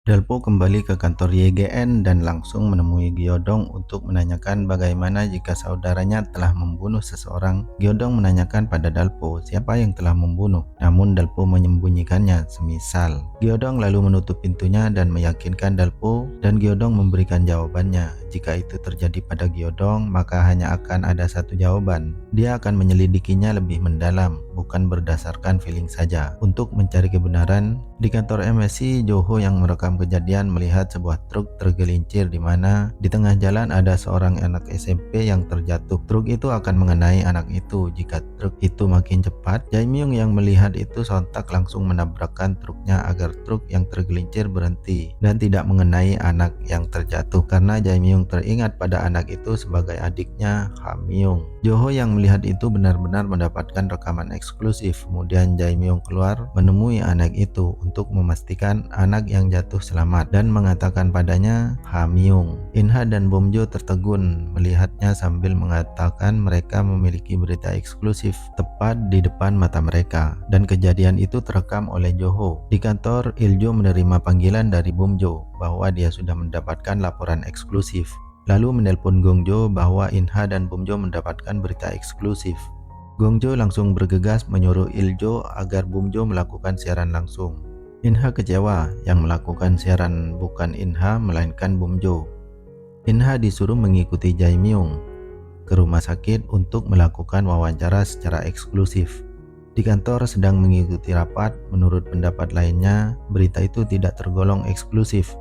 Dalpo kembali ke kantor YGN dan langsung menemui Gyodong untuk menanyakan bagaimana jika saudaranya telah membunuh seseorang. Gyodong menanyakan pada Dalpo siapa yang telah membunuh, namun Dalpo menyembunyikannya semisal. Gyodong lalu menutup pintunya dan meyakinkan Dalpo, dan Gyodong memberikan jawabannya. Jika itu terjadi pada Gyodong, maka hanya akan ada satu jawaban. Dia akan menyelidikinya lebih mendalam, bukan berdasarkan feeling saja. Untuk mencari kebenaran, di kantor MSI, Joho yang merekam kejadian melihat sebuah truk tergelincir di mana di tengah jalan ada seorang anak SMP yang terjatuh. Truk itu akan mengenai anak itu. Jika truk itu makin cepat, Jae Myung yang melihat itu sontak langsung menabrakkan truknya agar truk yang tergelincir berhenti dan tidak mengenai anak yang terjatuh, karena Jae Myung teringat pada anak itu sebagai adiknya Ha Myung. Joho yang melihat itu benar-benar mendapatkan rekaman eksklusif. Kemudian Jae Myung keluar menemui anak itu untuk memastikan anak yang jatuh selamat dan mengatakan padanya Ha Myung. In-ha dan Bom-jo tertegun melihatnya sambil mengatakan mereka memiliki berita eksklusif tepat di depan mata mereka, dan kejadian itu terekam oleh Joho. Di kantor, Il-jo menerima panggilan dari Bom-jo bahwa dia sudah mendapatkan laporan eksklusif, lalu menelpon Gong-jo bahwa In-ha dan Bom-jo mendapatkan berita eksklusif. Gong-jo langsung bergegas menyuruh Il-jo agar Bom-jo melakukan siaran langsung. In-ha kecewa, yang melakukan siaran bukan In-ha melainkan Bom-jo. In-ha disuruh mengikuti Jae Myung ke rumah sakit untuk melakukan wawancara secara eksklusif. Di kantor sedang mengikuti rapat, menurut pendapat lainnya, berita itu tidak tergolong eksklusif,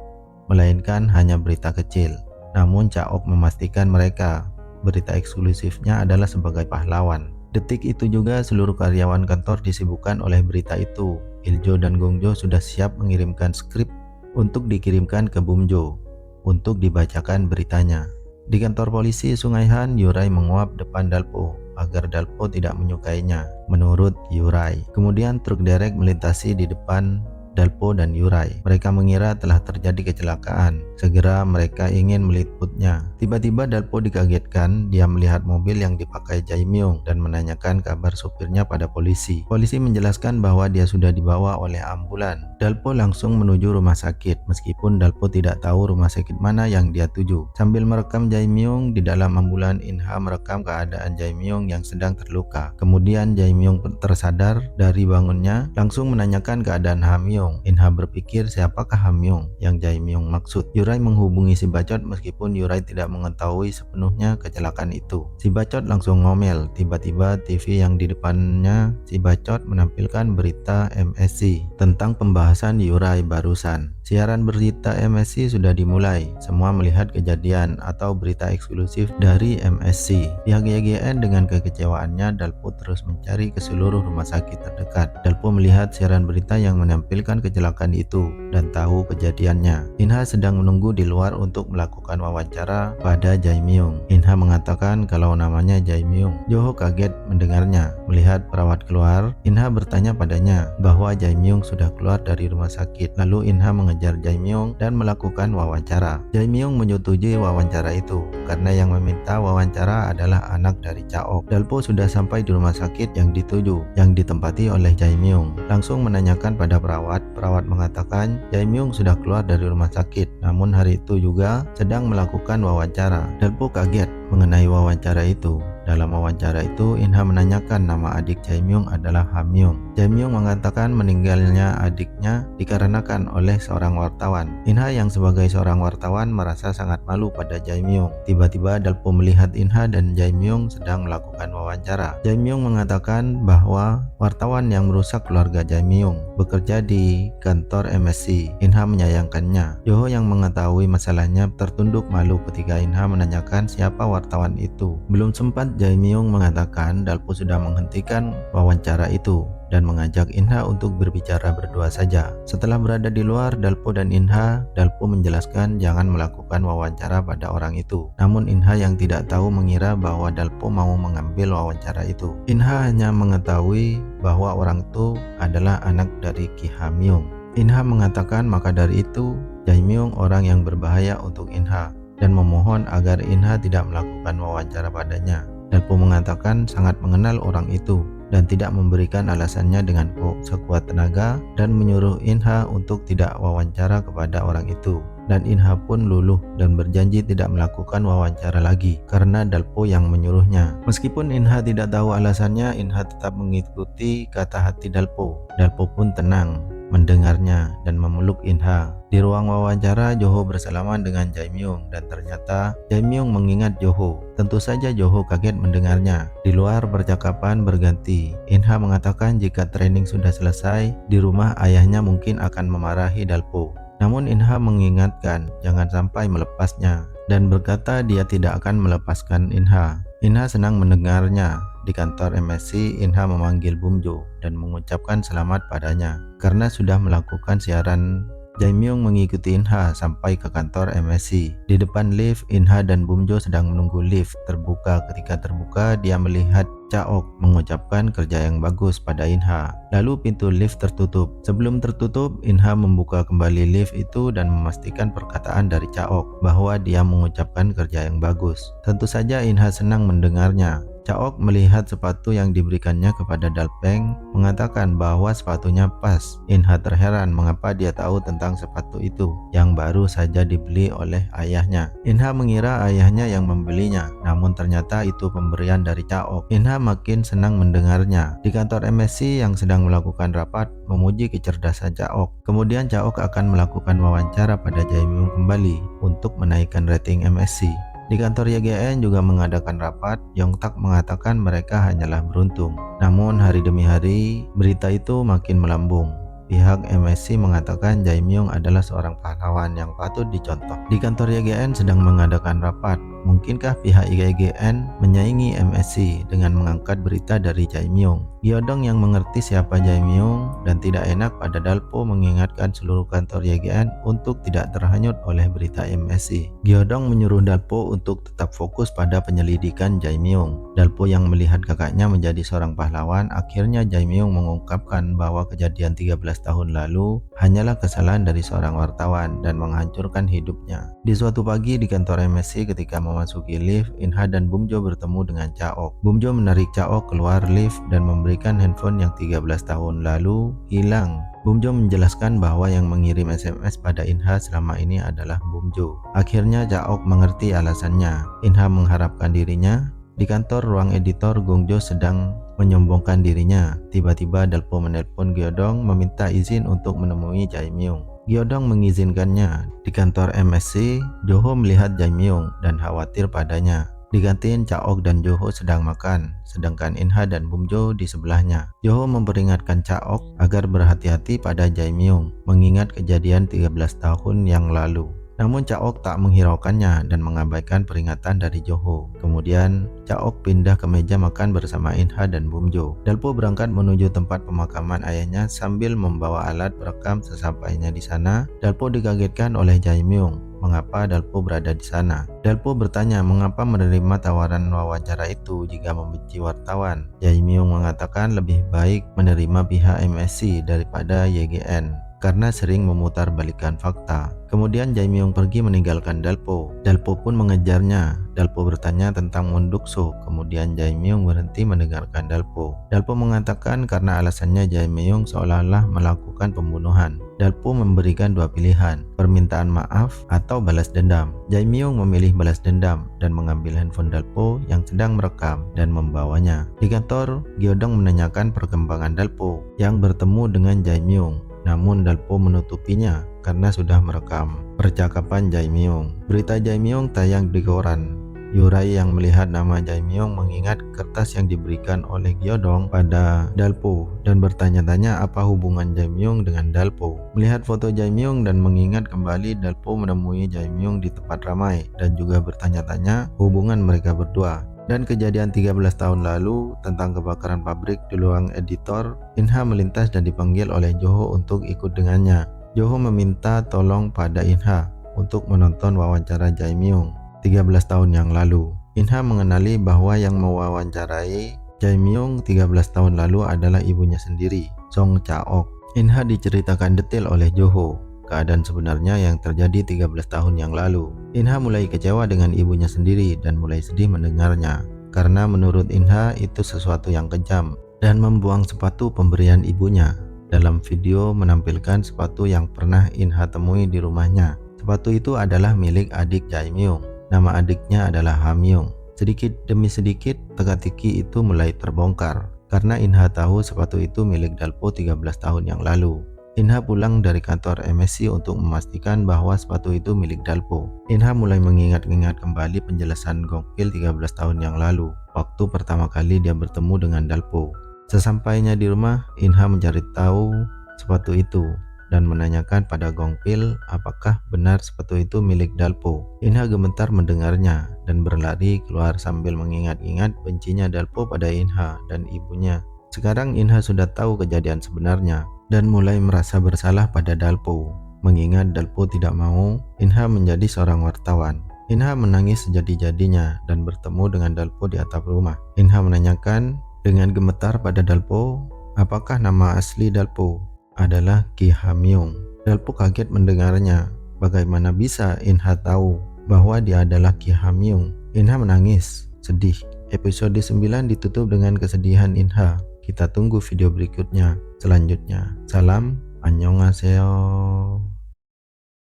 melainkan hanya berita kecil. Namun Cha-ok memastikan mereka berita eksklusifnya adalah sebagai pahlawan. Detik itu juga seluruh karyawan kantor disibukkan oleh berita itu. Il-jo dan Gong-jo sudah siap mengirimkan skrip untuk dikirimkan ke Bom-jo untuk dibacakan beritanya. Di kantor polisi Sungai Han, Yurai menguap depan Dalpo agar Dalpo tidak menyukainya, menurut Yurai. Kemudian truk derek melintasi di depan Dalpo dan Yurai. Mereka mengira telah terjadi kecelakaan. Segera mereka ingin meliputnya. Tiba-tiba Dalpo dikagetkan. Dia melihat mobil yang dipakai Jae Myung dan menanyakan kabar supirnya pada polisi. Polisi menjelaskan bahwa dia sudah dibawa oleh ambulan. Dalpo langsung menuju rumah sakit, meskipun Dalpo tidak tahu rumah sakit mana yang dia tuju. Sambil merekam Jae Myung di dalam ambulan, In-ha merekam keadaan Jae Myung yang sedang terluka. Kemudian Jae Myung tersadar dari bangunnya, langsung menanyakan keadaan Ha Myung. In-ha berpikir siapakah Ha Myung yang Jae Myung maksud. Yurai menghubungi si bacot meskipun Yurai tidak mengetahui sepenuhnya kecelakaan itu. Si bacot langsung ngomel. Tiba-tiba TV yang di depannya si bacot menampilkan berita MSC tentang pembahasan Yurai barusan. Siaran berita MSC sudah dimulai. Semua melihat kejadian atau berita eksklusif dari MSC. Pihak YGN dengan kekecewaannya, Dalpo terus mencari ke seluruh rumah sakit terdekat. Dalpo melihat siaran berita yang menampilkan kecelakaan itu dan tahu kejadiannya. In-ha sedang menunggu di luar untuk melakukan wawancara pada Jae Myung. In-ha mengatakan kalau namanya Jae Myung. Joho kaget mendengarnya. Melihat perawat keluar, In-ha bertanya padanya bahwa Jae Myung sudah keluar dari rumah sakit. Lalu In-ha mengejar Jae Myung dan melakukan wawancara. Jae Myung menyetujui wawancara itu karena yang meminta wawancara adalah anak dari Cha-ok. Dalpo sudah sampai di rumah sakit yang dituju, yang ditempati oleh Jae Myung. Langsung menanyakan pada perawat. Perawat mengatakan Jae Myung sudah keluar dari rumah sakit, namun hari itu juga sedang melakukan wawancara. Dalpo kaget mengenai wawancara itu. Dalam wawancara itu, In-ha menanyakan nama adik Jae Myung adalah Ha Myung. Jae Myung mengatakan meninggalnya adiknya dikarenakan oleh seorang wartawan. In-ha yang sebagai seorang wartawan merasa sangat malu pada Jae Myung. Tiba-tiba Dalpo melihat In-ha dan Jae Myung sedang melakukan wawancara. Jae Myung mengatakan bahwa wartawan yang merusak keluarga Jae Myung bekerja di kantor MSC. In-ha menyayangkannya. Joho yang mengetahui masalahnya tertunduk malu ketika In-ha menanyakan siapa wartawan itu. Belum sempat Jae Myung mengatakan Dalpo sudah menghentikan wawancara itu dan mengajak In-ha untuk berbicara berdua saja. Setelah berada di luar Dalpo dan In-ha, Dalpo menjelaskan jangan melakukan wawancara pada orang itu. Namun In-ha yang tidak tahu mengira bahwa Dalpo mau mengambil wawancara itu. In-ha hanya mengetahui bahwa orang itu adalah anak dari Ki Ha Myung. In-ha mengatakan maka dari itu Jae Myung orang yang berbahaya untuk In-ha dan memohon agar In-ha tidak melakukan wawancara padanya. Dalpo mengatakan sangat mengenal orang itu dan tidak memberikan alasannya dengan sekuat tenaga dan menyuruh Inha untuk tidak wawancara kepada orang itu. Dan Inha pun luluh dan berjanji tidak melakukan wawancara lagi karena Dalpo yang menyuruhnya. Meskipun Inha tidak tahu alasannya, Inha tetap mengikuti kata hati Dalpo. Dalpo pun tenang mendengarnya dan memeluk Inha. Di ruang wawancara, Joho bersalaman dengan Jae-myung dan ternyata Jae-myung mengingat Joho. Tentu saja Joho kaget mendengarnya. Di luar percakapan berganti. Inha mengatakan jika training sudah selesai, di rumah ayahnya mungkin akan memarahi Dalpo. Namun Inha mengingatkan jangan sampai melepasnya dan berkata dia tidak akan melepaskan Inha. Inha senang mendengarnya. Di kantor MSC, Inha memanggil Bumjo dan mengucapkan selamat padanya karena sudah melakukan siaran. Jae-myung mengikuti Inha sampai ke kantor MSC. Di depan lift, Inha dan Bumjo sedang menunggu lift terbuka. Ketika terbuka, dia melihat Cha-ok mengucapkan kerja yang bagus pada Inha. Lalu pintu lift tertutup. Sebelum tertutup, Inha membuka kembali lift itu dan memastikan perkataan dari Cha-ok bahwa dia mengucapkan kerja yang bagus. Tentu saja Inha senang mendengarnya. Cha-ok melihat sepatu yang diberikannya kepada Dalpeng, mengatakan bahwa sepatunya pas. Inha terheran mengapa dia tahu tentang sepatu itu yang baru saja dibeli oleh ayahnya. Inha mengira ayahnya yang membelinya, namun ternyata itu pemberian dari Cha-ok. Inha makin senang mendengarnya. Di kantor MSC yang sedang melakukan rapat, memuji kecerdasan Cha-ok. Kemudian Cha-ok akan melakukan wawancara pada Jae-myung kembali untuk menaikkan rating MSC. Di kantor YGN juga mengadakan rapat. Yongtak mengatakan mereka hanyalah beruntung. Namun hari demi hari berita itu makin melambung. Pihak MSC mengatakan Jae-myung adalah seorang pahlawan yang patut dicontoh. Di kantor YGN sedang mengadakan rapat. Mungkinkah pihak YGN menyaingi MSC dengan mengangkat berita dari Jae-myung? Gyodong yang mengerti siapa Jae-myung dan tidak enak pada Dalpo mengingatkan seluruh kantor YGN untuk tidak terhanyut oleh berita MSC. Gyodong menyuruh Dalpo untuk tetap fokus pada penyelidikan Jae-myung. Dalpo yang melihat kakaknya menjadi seorang pahlawan, akhirnya Jae-myung mengungkapkan bahwa kejadian 13 tahun lalu hanyalah kesalahan dari seorang wartawan dan menghancurkan hidupnya. Di suatu pagi di kantor MSC ketika memasuki lift, Inha dan Bumjo bertemu dengan Cha-ok. Bumjo menarik Cha-ok keluar lift dan memberikan handphone yang 13 tahun lalu hilang. Bumjo menjelaskan bahwa yang mengirim SMS pada Inha selama ini adalah Bumjo. Akhirnya Cha-ok mengerti alasannya. Inha mengharapkan dirinya. Di kantor ruang editor, Gongjo sedang menyombongkan dirinya. Tiba-tiba Dalpo menelpon Gyodong meminta izin untuk menemui Jae-myung. Gyodong mengizinkannya. Di kantor MSC, Joho melihat Jae-myung dan khawatir padanya. Di kantin, Cha-ok dan Joho sedang makan, sedangkan Inha dan Bumjo di sebelahnya. Joho memperingatkan Cha-ok agar berhati-hati pada Jae-myung, mengingat kejadian 13 tahun yang lalu. Namun Cha-ok tak menghiraukannya dan mengabaikan peringatan dari Joho. Kemudian Cha-ok pindah ke meja makan bersama Inha dan Bumjo. Dalpo berangkat menuju tempat pemakaman ayahnya sambil membawa alat perekam. Sesampainya di sana, Dalpo dikagetkan oleh Jae-myung. Mengapa Dalpo berada di sana? Dalpo bertanya mengapa menerima tawaran wawancara itu jika membenci wartawan. Jae-myung mengatakan lebih baik menerima pihak MSC daripada YGN karena sering memutarbalikkan fakta. Kemudian Jae-myung pergi meninggalkan Dalpo. Dalpo pun mengejarnya. Dalpo bertanya tentang Wondukso. Kemudian Jae-myung berhenti mendengarkan Dalpo. Dalpo mengatakan karena alasannya Jae-myung seolah-olah melakukan pembunuhan. Dalpo memberikan dua pilihan, permintaan maaf atau balas dendam. Jae-myung memilih balas dendam dan mengambil handphone Dalpo yang sedang merekam dan membawanya. Di kantor, Gyodong menanyakan perkembangan Dalpo yang bertemu dengan Jae-myung. Namun Dalpo menutupinya karena sudah merekam percakapan Jae-myung. Berita Jae-myung tayang di koran. Yurai yang melihat nama Jae-myung mengingat kertas yang diberikan oleh Gyodong pada Dalpo dan bertanya-tanya apa hubungan Jae-myung dengan Dalpo. Melihat foto Jae-myung dan mengingat kembali Dalpo menemui Jae-myung di tempat ramai dan juga bertanya-tanya hubungan mereka berdua. Dan kejadian 13 tahun lalu tentang kebakaran pabrik di ruang editor, Inha melintas dan dipanggil oleh Joho untuk ikut dengannya. Joho meminta tolong pada Inha untuk menonton wawancara Jae-myung 13 tahun yang lalu. Inha mengenali bahwa yang mewawancarai Jae-myung 13 tahun lalu adalah ibunya sendiri, Song Cha-ok. Inha diceritakan detail oleh Joho keadaan sebenarnya yang terjadi 13 tahun yang lalu. Inha mulai kecewa dengan ibunya sendiri dan mulai sedih mendengarnya. Karena menurut Inha itu sesuatu yang kejam dan membuang sepatu pemberian ibunya. Dalam video menampilkan sepatu yang pernah Inha temui di rumahnya. Sepatu itu adalah milik adik Jae-myung. Nama adiknya adalah Ha-myung. Sedikit demi sedikit teka-teki itu mulai terbongkar karena Inha tahu sepatu itu milik Dalpo 13 tahun yang lalu. Inha pulang dari kantor MSC untuk memastikan bahwa sepatu itu milik Dalpo. Inha mulai mengingat-ingat kembali penjelasan Gongpil 13 tahun yang lalu, waktu pertama kali dia bertemu dengan Dalpo. Sesampainya di rumah, Inha mencari tahu sepatu itu dan menanyakan pada Gongpil apakah benar sepatu itu milik Dalpo. Inha gemetar mendengarnya dan berlari keluar sambil mengingat-ingat bencinya Dalpo pada Inha dan ibunya. Sekarang Inha sudah tahu kejadian sebenarnya dan mulai merasa bersalah pada Dalpo. Mengingat Dalpo tidak mau Inha menjadi seorang wartawan. Inha menangis sejadi-jadinya dan bertemu dengan Dalpo di atap rumah. Inha menanyakan dengan gemetar pada Dalpo, apakah nama asli Dalpo adalah Ki Ha-myung. Dalpo kaget mendengarnya. Bagaimana bisa Inha tahu bahwa dia adalah Ki Ha-myung? Inha menangis, sedih. Episode 9 ditutup dengan kesedihan Inha. Kita tunggu video berikutnya selanjutnya. Salam, annyeonghaseyo.